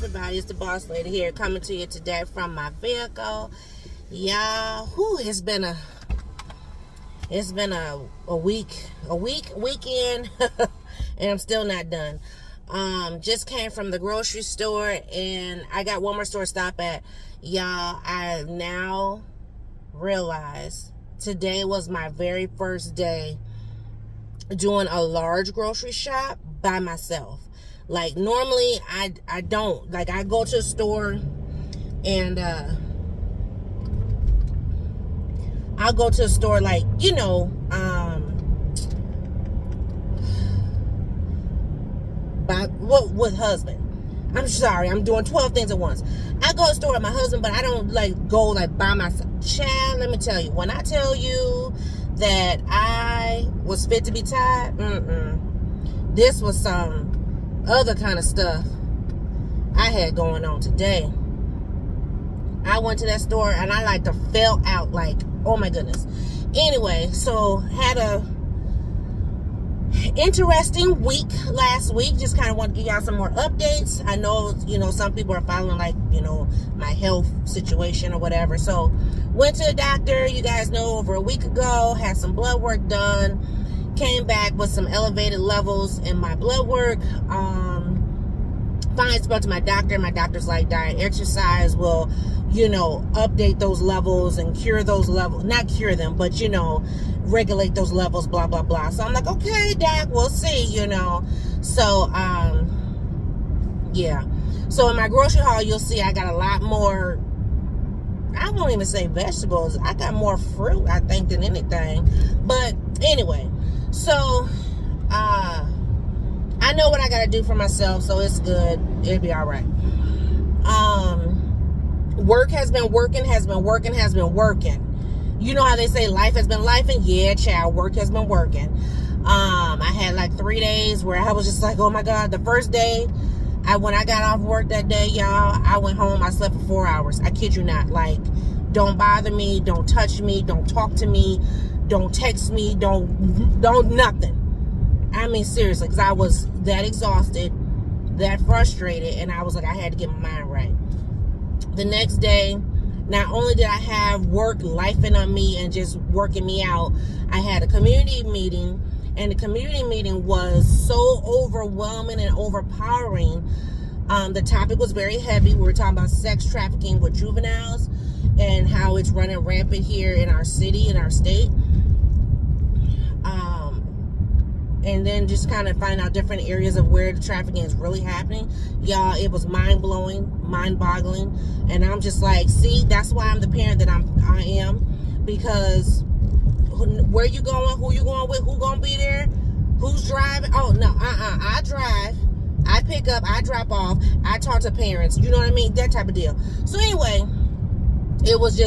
everybody, it's the boss lady here coming to you today from my vehicle. Y'all, it's been a weekend and I'm still not done. Just came from the grocery store and I got one more store to stop at. Y'all, I now realize today was my very first day doing a large grocery shop by myself. Like normally I don't, like I go to a store and I'll go to a store like, with husband. I'm sorry, I'm doing 12 things at once. I go to a store with my husband, but I don't go by myself. Child, let me tell you, when I tell you that I was fit to be tied, this was some other kind of stuff I had going on today. I went to that store and I fell out oh my goodness. Anyway, so had a interesting week last week. Just kind of want to give y'all some more updates. I know, some people are following my health situation or whatever. So went to the doctor, you guys know, over a week ago, had some blood work done, came back with some elevated levels in my blood work. Finally spoke to my doctor. My doctor's like, diet, exercise will, update those levels and cure those levels. Not cure them, but, regulate those levels, blah, blah, blah. So I'm like, okay, doc, we'll see, So, yeah. So in my grocery haul, you'll see I got a lot more, I won't even say vegetables. I got more fruit, I think, than anything. But anyway, so, I know what I got to do for myself, so it's good. It'll be all right. Work has been working. You know how they say life has been lifing? Yeah, child, work has been working. I had 3 days where I was just like, oh my God. The first day, when I got off work that day, y'all, I went home, I slept for 4 hours. I kid you not. Don't bother me, don't touch me, don't talk to me, don't text me, don't nothing. I mean, seriously, because I was that exhausted, that frustrated, and I was like, I had to get my mind right. The next day, not only did I have work lifing on me and just working me out, I had a community meeting, and the community meeting was so overwhelming and overpowering. The topic was very heavy. We were talking about sex trafficking with juveniles and how it's running rampant here in our city, in our state. And then just kind of find out different areas of where the trafficking is really happening. Y'all, it was mind-blowing, mind-boggling. And I'm just like, see, that's why I'm the parent that I am. Because where you going? Who you going with? Who gonna be there? Who's driving? Oh, no, I drive. I pick up. I drop off. I talk to parents. You know what I mean? That type of deal. So anyway, it was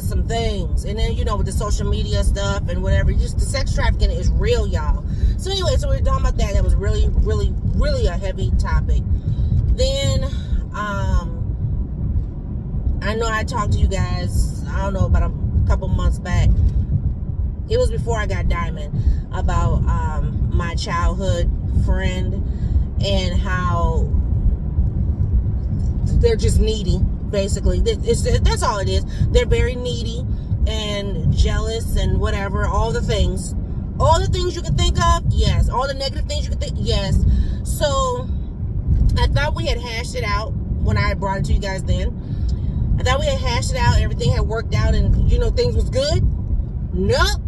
some things. And then, with the social media stuff and whatever, just the sex trafficking is real, y'all. So anyway, so we were talking about that. That was really, really, really a heavy topic. Then, I know I talked to you guys, I don't know, about a couple months back. It was before I got Diamond, about my childhood friend and how they're just needy. Basically, that's all it is. They're very needy and jealous and whatever, all the things you can think of, yes. All the negative things you can think, yes. So I thought we had hashed it out when I brought it to you guys then. I thought we had hashed it out, everything had worked out, and things was good. Nope,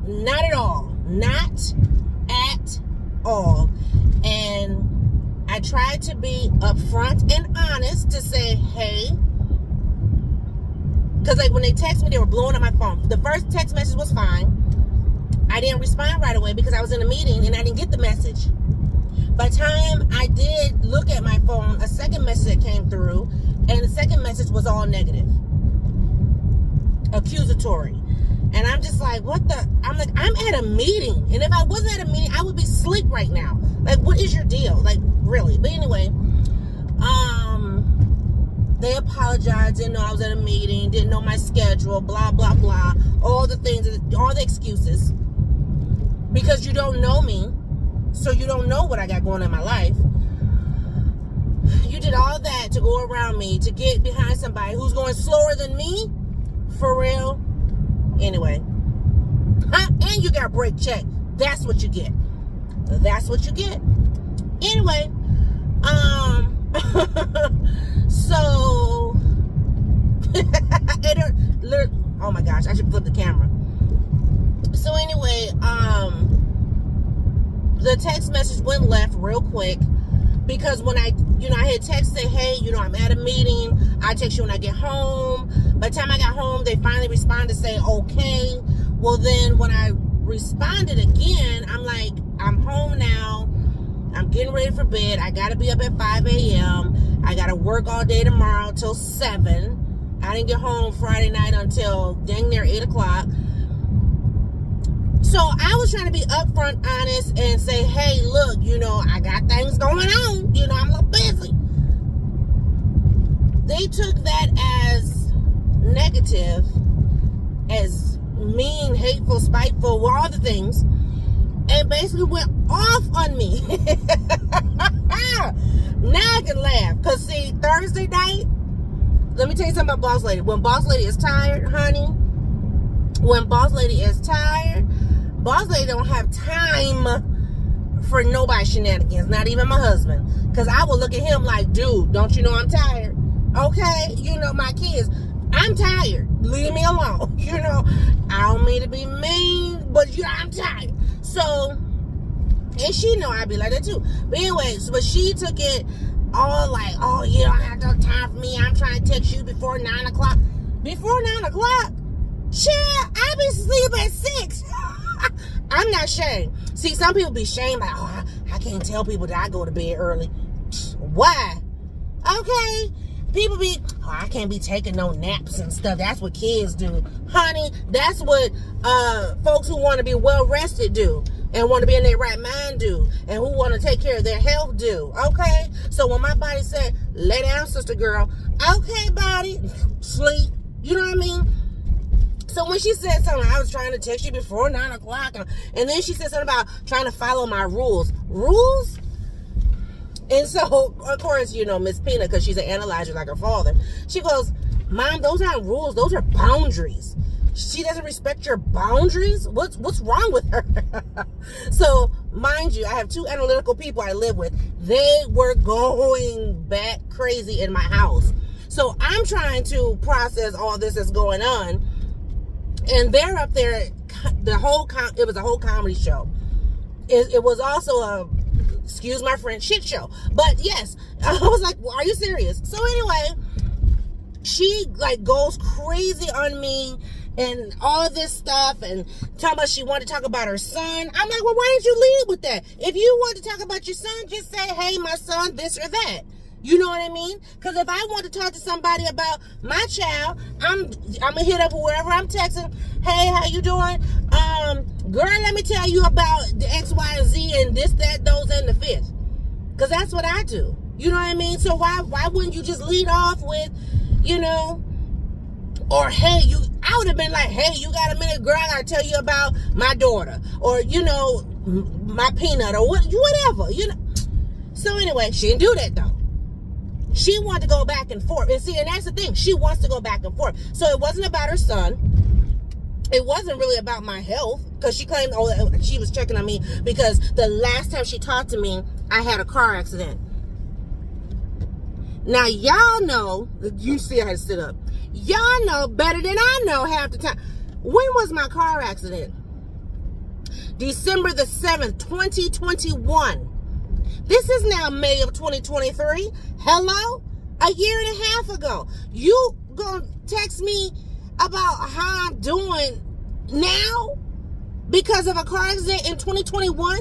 not at all. Not at all. And I tried to be upfront and honest to say, hey, because when they text me, they were blowing up my phone. The first text message was fine. I didn't respond right away because I was in a meeting and I didn't get the message. By the time I did look at my phone, a second message came through, and the second message was all negative, accusatory. And I'm just like, I'm at a meeting. And if I wasn't at a meeting, I would be asleep right now. What is your deal? Really? But anyway, they apologized, didn't know I was at a meeting, didn't know my schedule, blah, blah, blah. All the things, all the excuses. Because you don't know me, so you don't know what I got going on in my life. You did all that to go around me to get behind somebody who's going slower than me? For real? Anyway. And you got brake check. That's what you get. That's what you get. Anyway. So. Oh my gosh, I should flip the camera. So anyway, the text message went left real quick because when I had text say, hey, I'm at a meeting. I text you when I get home. By the time I got home, they finally responded to say, okay. Well, then when I responded again, I'm like, I'm home now. I'm getting ready for bed. I got to be up at 5 a.m. I got to work all day tomorrow till 7. I didn't get home Friday night until dang near 8 o'clock. So I was trying to be upfront, honest, and say, hey, look, I got things going on. I'm a little busy. They took that as negative, as mean, hateful, spiteful, all the things, and basically went off on me. Now I can laugh. Because, see, Thursday night, let me tell you something about Boss Lady. When Boss Lady is tired, honey, when Boss Lady is tired, Boss Lady don't have time for nobody's shenanigans, not even my husband. Because I will look at him like, dude, don't you know I'm tired? Okay? My kids, I'm tired. Leave me alone. I don't mean to be mean, but I'm tired. So, and she know I'd be like that too. But anyway, but she took it all like, oh, you don't have no time for me. I'm trying to text you before 9 o'clock. Before 9 o'clock? Shit, I be asleep at 6. I'm not shamed. See, some people be shamed like, oh, I can't tell people that I go to bed early. Why? Okay. People be, oh, I can't be taking no naps and stuff. That's what kids do. Honey, that's what folks who want to be well rested do. And want to be in their right mind do. And who want to take care of their health do. Okay? So when my body said, lay down, sister girl. Okay, body. Sleep. You know what I mean? So when she said something, I was trying to text you before 9 o'clock. And then she said something about trying to follow my rules. Rules? And so, of course, Miss Pina, because she's an analyzer like her father, she goes, Mom, those aren't rules. Those are boundaries. She doesn't respect your boundaries? What's wrong with her? So, mind you, I have 2 analytical people I live with. They were going back crazy in my house. So, I'm trying to process all this that's going on. And they're up there, it was a whole comedy show. It was also a, excuse my French, shit show. But yes, I was like, well, are you serious? So anyway, she goes crazy on me and all this stuff and talking about she wanted to talk about her son. I'm like, well, why didn't you lead with that? If you want to talk about your son, just say, hey, my son, this or that. You know what I mean? Because if I want to talk to somebody about my child, I'm gonna hit up whoever I'm texting. Hey, how you doing? Girl, let me tell you about the X, Y, and Z and this, that, those, and the fifth. Because that's what I do. You know what I mean? So why wouldn't you just lead off with, or hey, I would have been like, hey, you got a minute, girl? I gotta tell you about my daughter, or my peanut, or whatever. So anyway, she didn't do that though. She wanted to go back and forth. And see, and that's the thing. She wants to go back and forth. So it wasn't about her son. It wasn't really about my health. Because she claimed, she was checking on me. Because the last time she talked to me, I had a car accident. Now, y'all know, you see I had to sit up. Y'all know better than I know half the time. When was my car accident? December the 7th, 2021. This is now May of 2023. Hello? A year and a half ago. You gonna text me about how I'm doing now because of a car accident in 2021?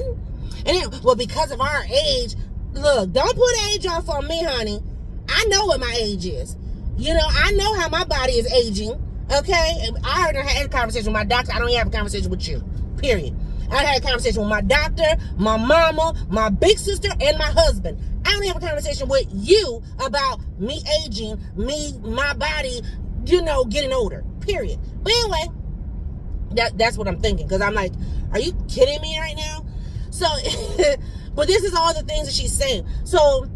And because of our age. Look, don't put age off on me, honey. I know what my age is. I know how my body is aging. Okay? And I already had a conversation with my doctor. I don't even have a conversation with you. Period. I had a conversation with my doctor, my mama, my big sister, and my husband. I don't have a conversation with you about me aging, my body, getting older. Period. But anyway, that's what I'm thinking. Because I'm like, are you kidding me right now? So, but this is all the things that she's saying. So,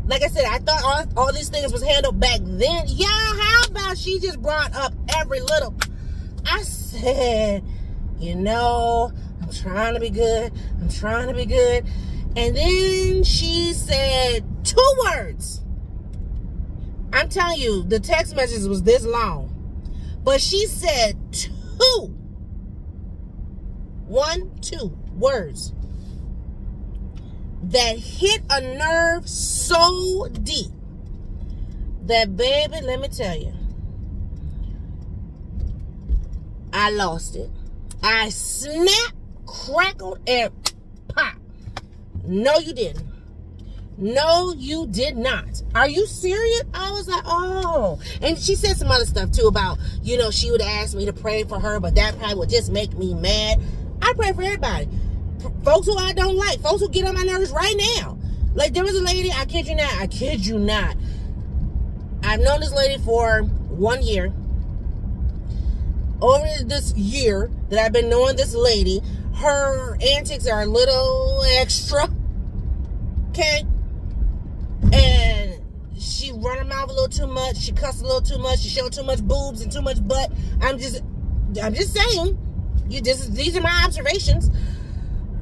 Like I said, I thought all these things was handled back then. Yeah, how about she just brought up every little... I said, you know, I'm trying to be good. I'm trying to be good. And then she said 2 words. I'm telling you, the text message was this long. But she said 2 words that hit a nerve so deep that, baby, let me tell you, I lost it. I snapped, crackled, and popped. No, you didn't. No, you did not. Are you serious? I was like, oh. And she said some other stuff, too, about, you know, she would ask me to pray for her, but that probably would just make me mad. I pray for everybody. Folks who I don't like. Folks who get on my nerves right now. Like, there was a lady, I kid you not. I've known this lady for 1 year. Over this year that I've been knowing this lady, her antics are a little extra. Okay? And she run her mouth a little too much. She cuss a little too much. She show too much boobs and too much butt. I'm just saying. These are my observations.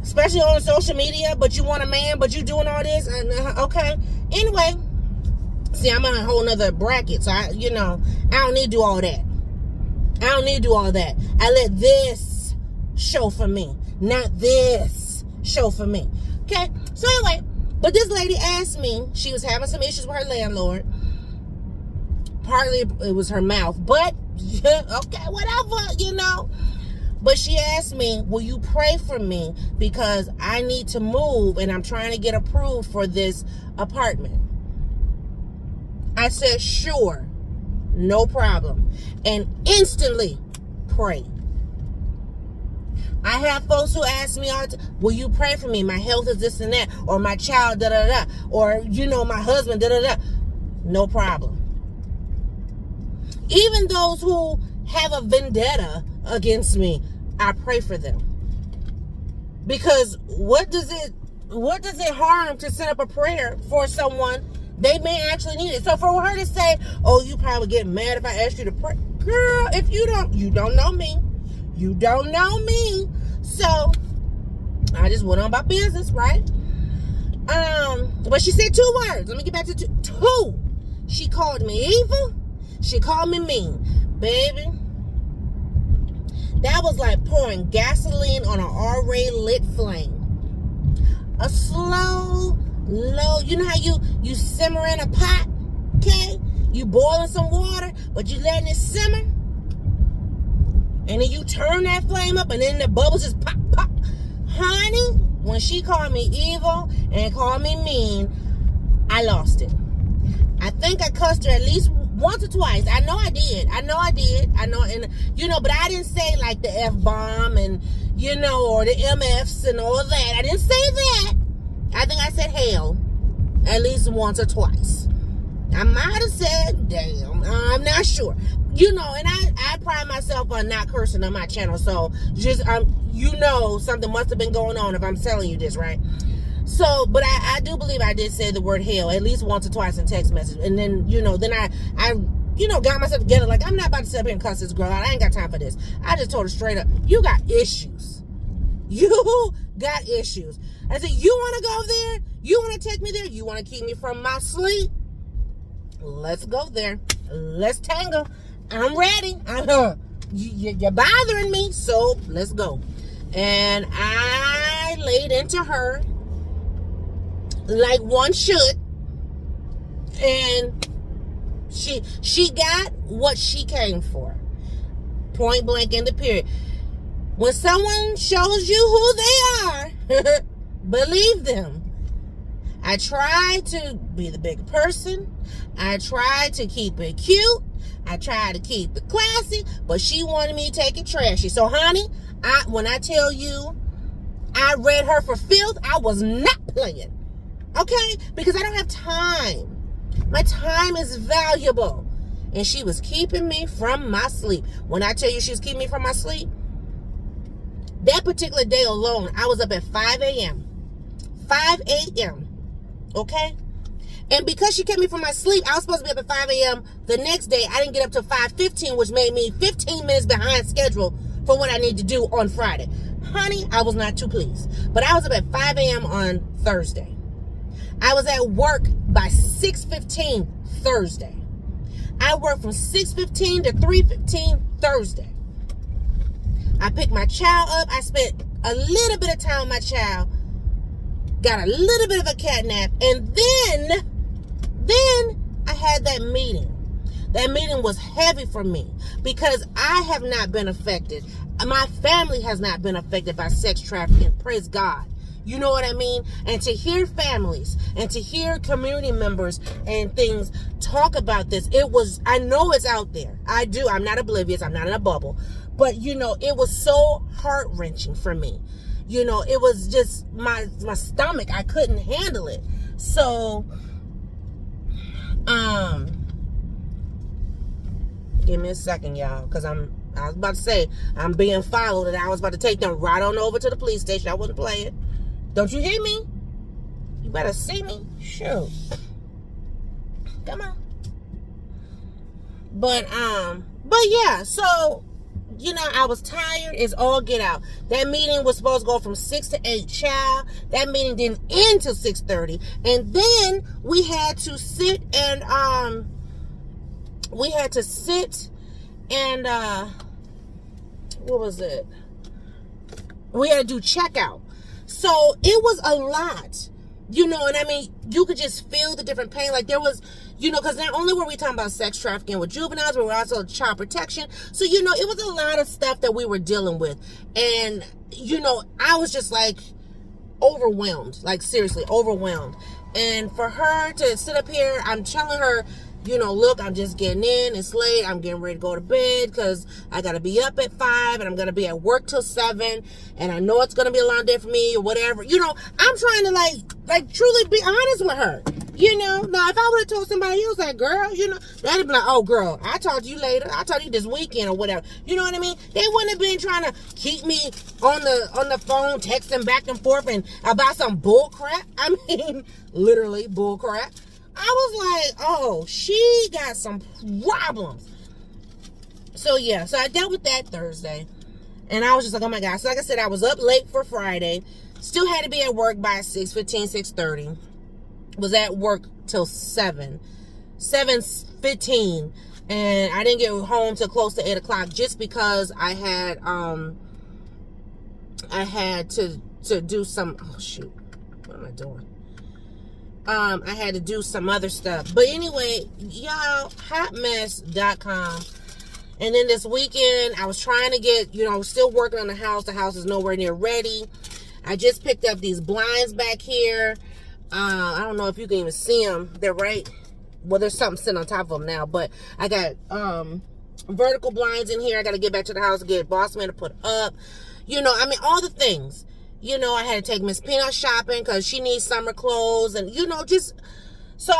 Especially on social media. But you want a man, but you doing all this. Okay. Anyway. See, I'm on a whole nother bracket. So, I don't need to do all that. I don't need to do all that. I let this show for me. Not this show for me. Okay? So anyway, but this lady asked me, she was having some issues with her landlord. Partly it was her mouth. But, okay, whatever, But she asked me, will you pray for me? Because I need to move and I'm trying to get approved for this apartment. I said, sure. No problem. And instantly pray. I have folks who ask me all the time, will you pray for me? My health is this and that. Or my child, da-da-da. Or, my husband, da-da-da. No problem. Even those who have a vendetta against me, I pray for them. Because what does it harm to set up a prayer for someone? They may actually need it. So for her to say, oh, you probably get mad if I ask you to pray. Girl, if you don't know me. You don't know me. So I just went on about business, right? But she said 2 words. Let me get back to two. She called me evil. She called me mean. Baby, that was like pouring gasoline on an already lit flame. A slow, low, you know how you simmer in a pot, okay? You boiling some water, but you letting it simmer. And then you turn that flame up and then the bubbles just pop, pop. Honey, when she called me evil and called me mean, I lost it. I think I cussed her at least once or twice. I know I did. But I didn't say like the F-bomb and, or the MFs and all that. I didn't say that. I think I said hell at least once or twice. I might have said damn. I'm not sure. And I pride myself on not cursing on my channel. So just, something must have been going on if I'm telling you this, right? So, but I do believe I did say the word hell at least once or twice in text message. And then, then I got myself together. Like, I'm not about to sit up here and cuss this girl out. I ain't got time for this. I just told her straight up, you got issues. You got issues. I said, you want to go there? You want to take me there? You want to keep me from my sleep? Let's go there. Let's tangle. I'm ready. You're bothering me, so let's go. And I laid into her like one should. And she got what she came for. Point blank in the period. When someone shows you who they are, believe them. I tried to be the bigger person. I tried to keep it cute. I tried to keep it classy, but she wanted me to take it trashy. So, honey, when I tell you I read her for filth, I was not playing. Okay? Because I don't have time. My time is valuable. And she was keeping me from my sleep. When I tell you she was keeping me from my sleep, that particular day alone, I was up at 5 a.m. 5 a.m. Okay? And because she kept me from my sleep, I was supposed to be up at 5 a.m. the next day. I didn't get up till 5:15, which made me 15 minutes behind schedule for what I need to do on Friday. Honey, I was not too pleased. But I was up at 5 a.m. on Thursday. I was at work by 6:15 Thursday. I worked from 6:15 to 3:15 Thursday. I picked my child up. I spent a little bit of time with my child. Got a little bit of a cat nap. And then I had that meeting. That meeting was heavy for me because I have not been affected. My family has not been affected by sex trafficking. Praise God. You know what I mean? And to hear families and to hear community members and things talk about this, I know it's out there. I do. I'm not oblivious. I'm not in a bubble. But, it was so heart-wrenching for me. It was just my stomach. I couldn't handle it. So, give me a second, y'all, because I was about to say, I'm being followed, and I was about to take them right on over to the police station. I wouldn't play it. Don't you hear me? You better see me. Shoot. Come on. But yeah, so, I was tired. It's all get out. That meeting was supposed to go from 6 to 8, child. That meeting didn't end till 6:30. And then we had to sit and, what was it? We had to do checkout. So it was a lot, and I mean, you could just feel the different pain. Like there was, because not only were we talking about sex trafficking with juveniles, but we were also child protection. So, it was a lot of stuff that we were dealing with. And, I was just like overwhelmed, like seriously overwhelmed. And for her to sit up here, I'm telling her, look, I'm just getting in. It's late. I'm getting ready to go to bed because I got to be up at 5 and I'm going to be at work till 7. And I know it's going to be a long day for me or whatever. I'm trying to like truly be honest with her. Now if I would have told somebody else, like, girl, that'd be like, oh, girl, I'll talk to you later. I'll talk to you this weekend or whatever. You know what I mean? They wouldn't have been trying to keep me on the phone, texting back and forth and about some bull crap. I mean, literally bull crap. I was like, oh, she got some problems. So, yeah. So, I dealt with that Thursday. And I was just like, oh, my God. So, like I said, I was up late for Friday. Still had to be at work by 6:15, 6:30. Was at work till 7:15. And I didn't get home till close to 8 o'clock just because I had to do some, oh, shoot. What am I doing? I had to do some other stuff. But anyway, y'all, hotmess.com. And then this weekend, I was trying to get, still working on the house. The house is nowhere near ready. I just picked up these blinds back here. I don't know if you can even see them. They're right. Well, there's something sitting on top of them now. But I got vertical blinds in here. I got to get back to the house and get Boss Man to put up. All the things. I had to take Miss Peanut shopping because she needs summer clothes. And, just... So,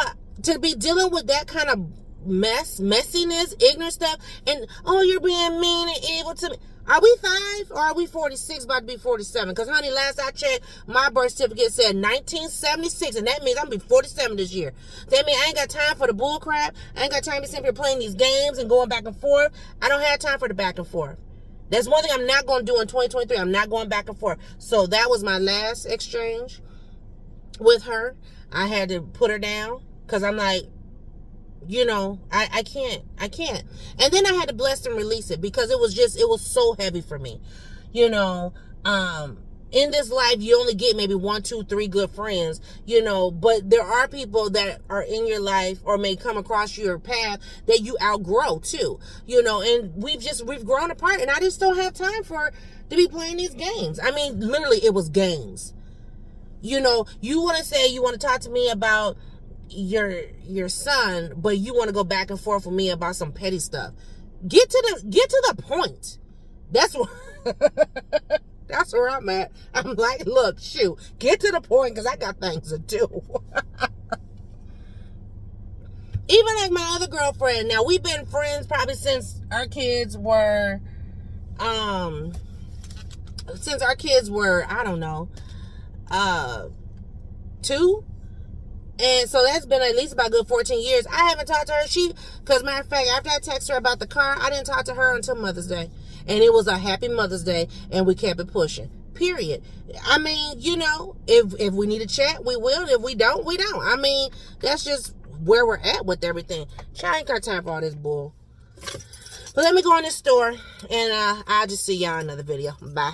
to be dealing with that kind of messiness, ignorant stuff, and, oh, you're being mean and evil to me. Are we 5 or are we 46, about to be 47? Because, honey, last I checked, my birth certificate said 1976, and that means I'm going to be 47 this year. That means I ain't got time for the bull crap. I ain't got time to sit here playing these games and going back and forth. I don't have time for the back and forth. That's one thing I'm not going to do in 2023. I'm not going back and forth. So that was my last exchange with her. I had to put her down because I'm like, I can't. And then I had to bless and release it because it was so heavy for me. In this life, you only get maybe 1, 2, 3 good friends, but there are people that are in your life or may come across your path that you outgrow too, and we've grown apart, and I just don't have time to be playing these games. I mean, literally, it was games. You want to say you want to talk to me about your son, but you want to go back and forth with me about some petty stuff. Get to the point. That's what. That's where I'm at. I'm like, look, shoot, get to the point because I got things to do. Even like my other girlfriend. Now, we've been friends probably since our kids were, I don't know, 2. And so that's been at least about a good 14 years. I haven't talked to her. Because matter of fact, after I texted her about the car, I didn't talk to her until Mother's Day. And it was a happy Mother's Day, and we kept it pushing. Period. I mean, you know, if we need to chat, we will. If we don't, we don't. I mean, that's just where we're at with everything. I ain't got time for all this bull. But let me go in this store, and I'll just see y'all in another video. Bye.